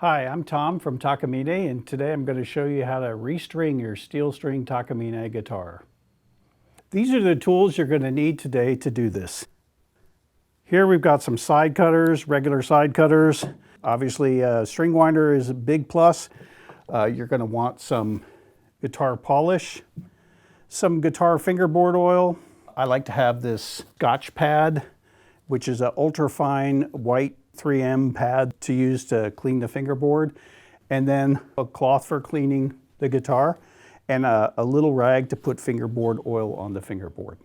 Hi, I'm Tom from Takamine, and today I'm going to show you how to restring your steel string Takamine guitar. These are the tools you're going to need today to do this. Here we've got some side cutters, regular side cutters. Obviously, string winder is a big plus. You're going to want some guitar polish, some guitar fingerboard oil. I like to have this Scotch pad, which is an ultra-fine white 3M pad to use to clean the fingerboard, and then a cloth for cleaning the guitar, and a little rag to put fingerboard oil on the fingerboard.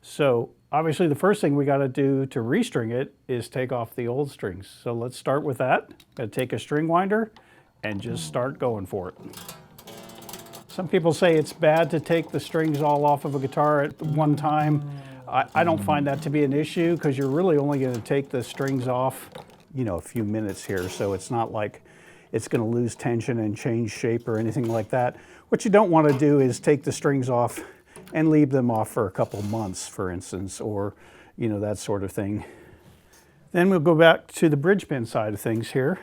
So obviously the first thing we got to do to restring it is take off the old strings. So let's start with that. Got to take a string winder and just start going for it. Some people say it's bad to take the strings all off of a guitar at one time. I don't find that to be an issue because you're really only going to take the strings off, a few minutes here. So it's not like it's going to lose tension and change shape or anything like that. What you don't want to do is take the strings off and leave them off for a couple months, for instance, or, that sort of thing. Then we'll go back to the bridge pin side of things here.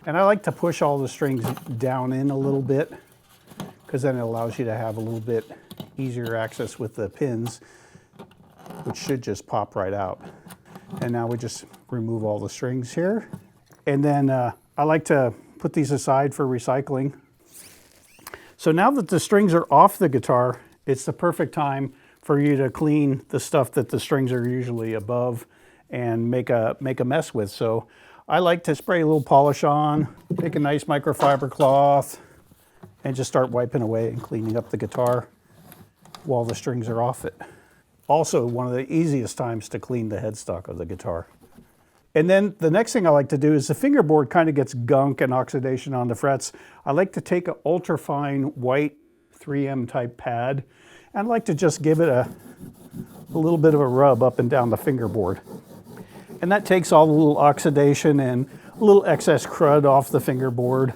And I like to push all the strings down in a little bit because then it allows you to have a little bit easier access with the pins, which should just pop right out. And now we just remove all the strings here. And then I like to put these aside for recycling. So now that the strings are off the guitar, it's the perfect time for you to clean the stuff that the strings are usually above and make a mess with. So I like to spray a little polish on, take a nice microfiber cloth, and just start wiping away and cleaning up the guitar while the strings are off it. Also, one of the easiest times to clean the headstock of the guitar. And then the next thing I like to do is the fingerboard kind of gets gunk and oxidation on the frets. I like to take an ultra-fine white 3M type pad, and I like to just give it a little bit of a rub up and down the fingerboard. And that takes all the little oxidation and a little excess crud off the fingerboard.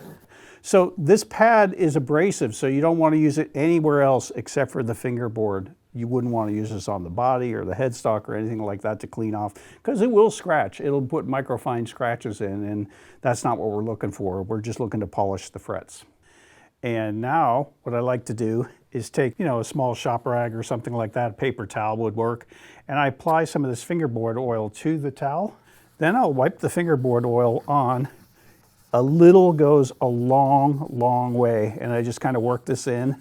So this pad is abrasive, so you don't want to use it anywhere else except for the fingerboard. You wouldn't want to use this on the body or the headstock or anything like that to clean off because it will scratch. It'll put microfine scratches in, and that's not what we're looking for. We're just looking to polish the frets. And now what I like to do is take, a small shop rag or something like that, a paper towel would work, and I apply some of this fingerboard oil to the towel. Then I'll wipe the fingerboard oil on. A little goes a long, long way, and I just kind of work this in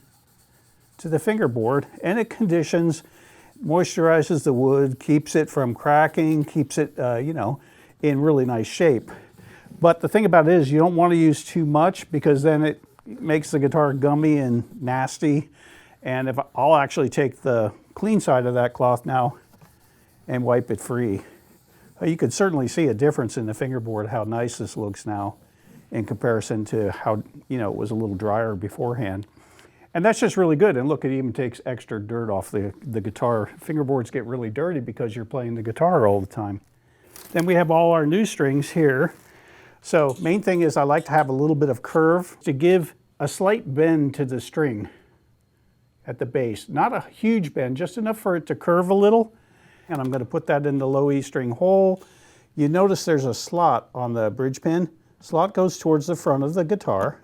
to the fingerboard, and it conditions, moisturizes the wood, keeps it from cracking, keeps it, in really nice shape. But the thing about it is you don't want to use too much because then it makes the guitar gummy and nasty. And I'll actually take the clean side of that cloth now and wipe it free. You could certainly see a difference in the fingerboard, how nice this looks now in comparison to how, it was a little drier beforehand. And that's just really good. And look, it even takes extra dirt off the guitar. Fingerboards get really dirty because you're playing the guitar all the time. Then we have all our new strings here. So main thing is I like to have a little bit of curve to give a slight bend to the string at the base. Not a huge bend, just enough for it to curve a little. And I'm going to put that in the low E string hole. You notice there's a slot on the bridge pin. Slot goes towards the front of the guitar,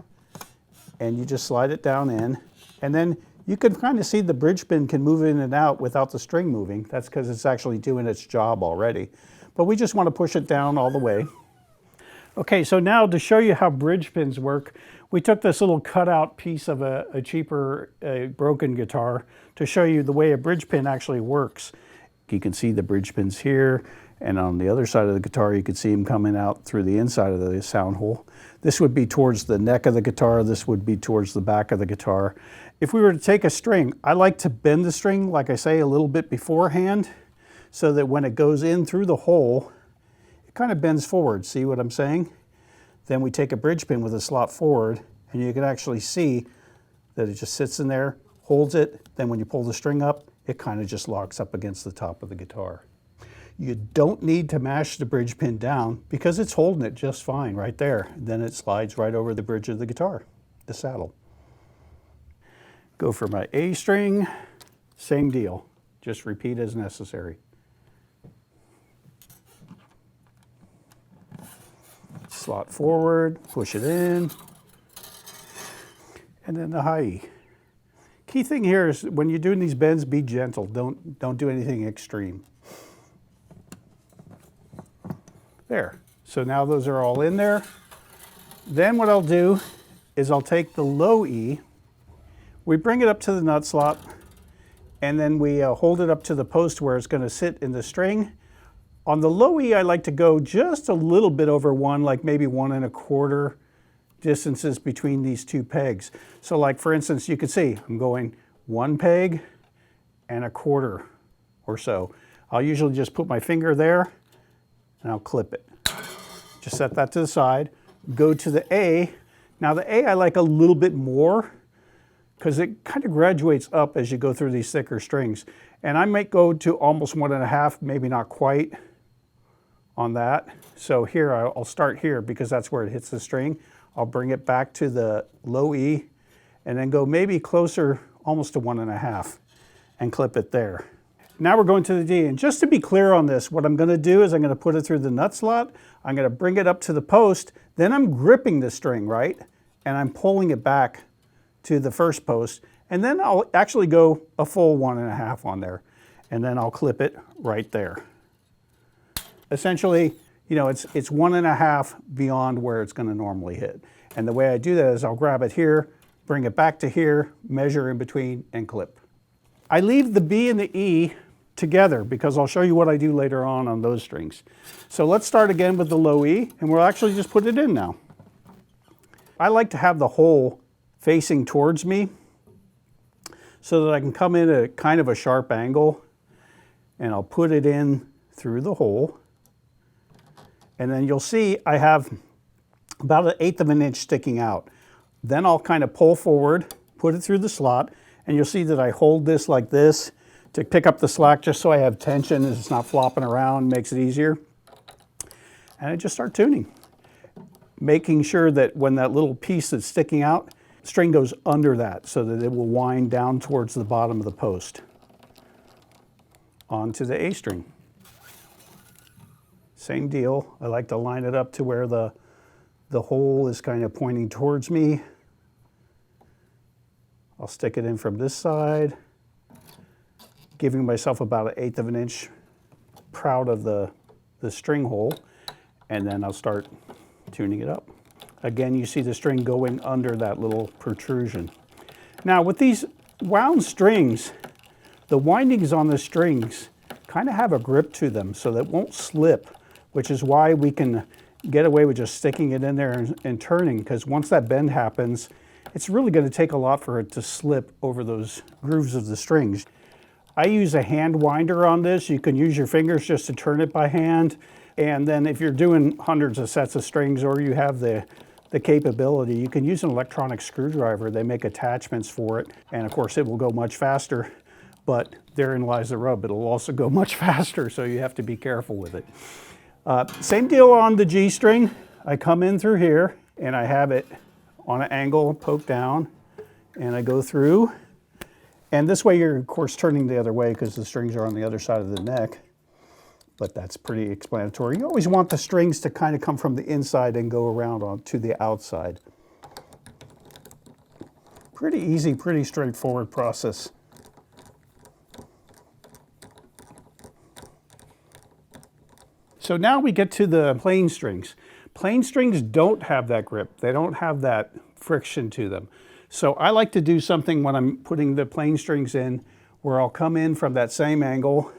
and you just slide it down in. And then you can kind of see the bridge pin can move in and out without the string moving. That's because it's actually doing its job already. But we just want to push it down all the way. Okay, so now to show you how bridge pins work, we took this little cutout piece of a cheaper broken guitar to show you the way a bridge pin actually works. You can see the bridge pins here, and on the other side of the guitar you can see them coming out through the inside of the sound hole. This would be towards the neck of the guitar, this would be towards the back of the guitar. If we were to take a string, I like to bend the string, like I say, a little bit beforehand, so that when it goes in through the hole, it kind of bends forward. See what I'm saying? Then we take a bridge pin with a slot forward, and you can actually see that it just sits in there, holds it, then when you pull the string up, it kind of just locks up against the top of the guitar. You don't need to mash the bridge pin down because it's holding it just fine right there. Then it slides right over the bridge of the guitar, the saddle. Go for my A string, same deal. Just repeat as necessary. slot forward, push it in, and then the high E. Key thing here is when you're doing these bends, be gentle. Don't do anything extreme. There. So now those are all in there. Then what I'll do is I'll take the low E, we bring it up to the nut slot, and then we hold it up to the post where it's going to sit in the string. On the low E, I like to go just a little bit over 1, like maybe 1 1/4 distances between these two pegs. So like for instance, you can see I'm going 1 peg and 1/4 or so. I'll usually just put my finger there and I'll clip it. Just set that to the side, go to the A. Now the A I like a little bit more because it kind of graduates up as you go through these thicker strings. And I might go to almost 1 1/2, maybe not quite on that. So here I'll start here because that's where it hits the string. I'll bring it back to the low E and then go maybe closer almost to 1 1/2 and clip it there. Now we're going to the D, and just to be clear on this, what I'm going to do is I'm going to put it through the nut slot, I'm going to bring it up to the post, then I'm gripping the string, right? And I'm pulling it back to the first post, and then I'll actually go a full 1 1/2 on there, and then I'll clip it right there. Essentially, you know, it's 1 1/2 beyond where it's going to normally hit. And the way I do that is I'll grab it here, bring it back to here, measure in between, and clip. I leave the B and the E together because I'll show you what I do later on those strings. So let's start again with the low E, and we'll actually just put it in now. I like to have the hole facing towards me so that I can come in at kind of a sharp angle, and I'll put it in through the hole. And then you'll see I have about 1/8 of an inch sticking out. Then I'll kind of pull forward, put it through the slot, and you'll see that I hold this like this to pick up the slack just so I have tension and it's not flopping around, makes it easier. And I just start tuning, making sure that when that little piece that's sticking out, the string goes under that so that it will wind down towards the bottom of the post onto the A string. Same deal. I like to line it up to where the hole is kind of pointing towards me. I'll stick it in from this side, giving myself about 1/8 of an inch proud of the string hole, and then I'll start tuning it up. Again, you see the string going under that little protrusion. Now with these wound strings, the windings on the strings kind of have a grip to them so that it won't slip, which is why we can get away with just sticking it in there and turning, because once that bend happens, it's really going to take a lot for it to slip over those grooves of the strings. I use a hand winder on this. You can use your fingers just to turn it by hand. And then if you're doing hundreds of sets of strings or you have the capability, you can use an electronic screwdriver. They make attachments for it. And of course, it will go much faster. But therein lies the rub. It'll also go much faster, so you have to be careful with it. Same deal on the G string. I come in through here, and I have it on an angle, poke down, and I go through. And this way you're, of course, turning the other way because the strings are on the other side of the neck. But that's pretty explanatory. You always want the strings to kind of come from the inside and go around to the outside. Pretty easy, pretty straightforward process. So now we get to the plain strings. Plain strings don't have that grip. They don't have that friction to them. So I like to do something when I'm putting the plain strings in where I'll come in from that same angle,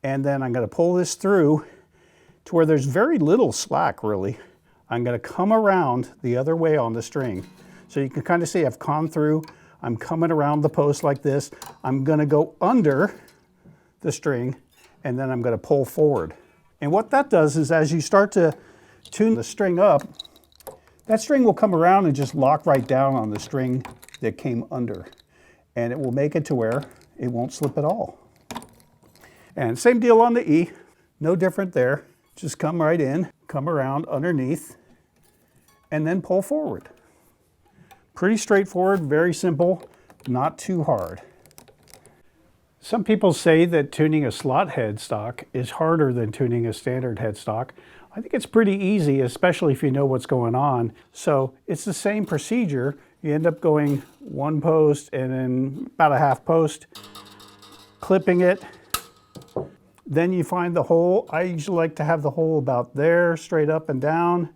and then I'm going to pull this through to where there's very little slack, really. I'm going to come around the other way on the string. So you can kind of see I've come through. I'm coming around the post like this. I'm going to go under the string, and then I'm going to pull forward. And what that does is as you start to tune the string up, that string will come around and just lock right down on the string that came under. And it will make it to where it won't slip at all. And same deal on the E, no different there. Just come right in, come around underneath, and then pull forward. Pretty straightforward, very simple, not too hard. Some people say that tuning a slot headstock is harder than tuning a standard headstock. I think it's pretty easy, especially if you know what's going on. So it's the same procedure. You end up going one post and then about a half post, clipping it. Then you find the hole. I usually like to have the hole about there, straight up and down.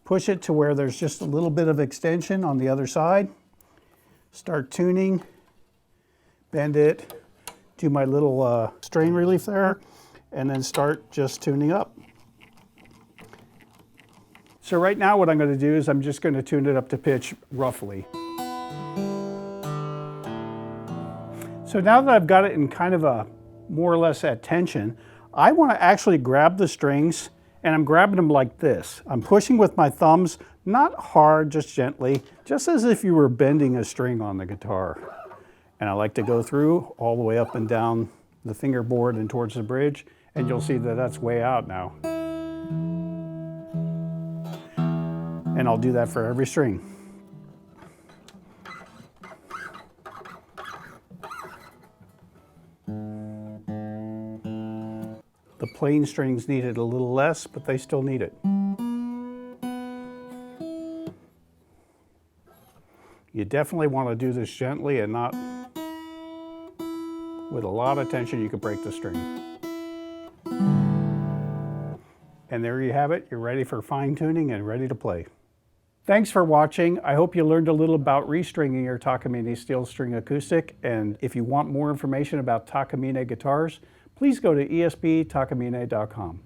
Push it to where there's just a little bit of extension on the other side. Start tuning, bend it, do my little strain relief there, and then start just tuning up. So right now what I'm going to do is I'm just going to tune it up to pitch roughly. So now that I've got it in kind of a more or less at tension, I want to actually grab the strings, and I'm grabbing them like this. I'm pushing with my thumbs, not hard, just gently, just as if you were bending a string on the guitar. And I like to go through all the way up and down the fingerboard and towards the bridge, and you'll see that that's way out now. And I'll do that for every string. The plain strings need it a little less, but they still need it. You definitely want to do this gently and not with a lot of tension. You could break the string. And there you have it. You're ready for fine tuning and ready to play. Thanks for watching. I hope you learned a little about restringing your Takamine steel string acoustic. And if you want more information about Takamine guitars, please go to esptakamine.com.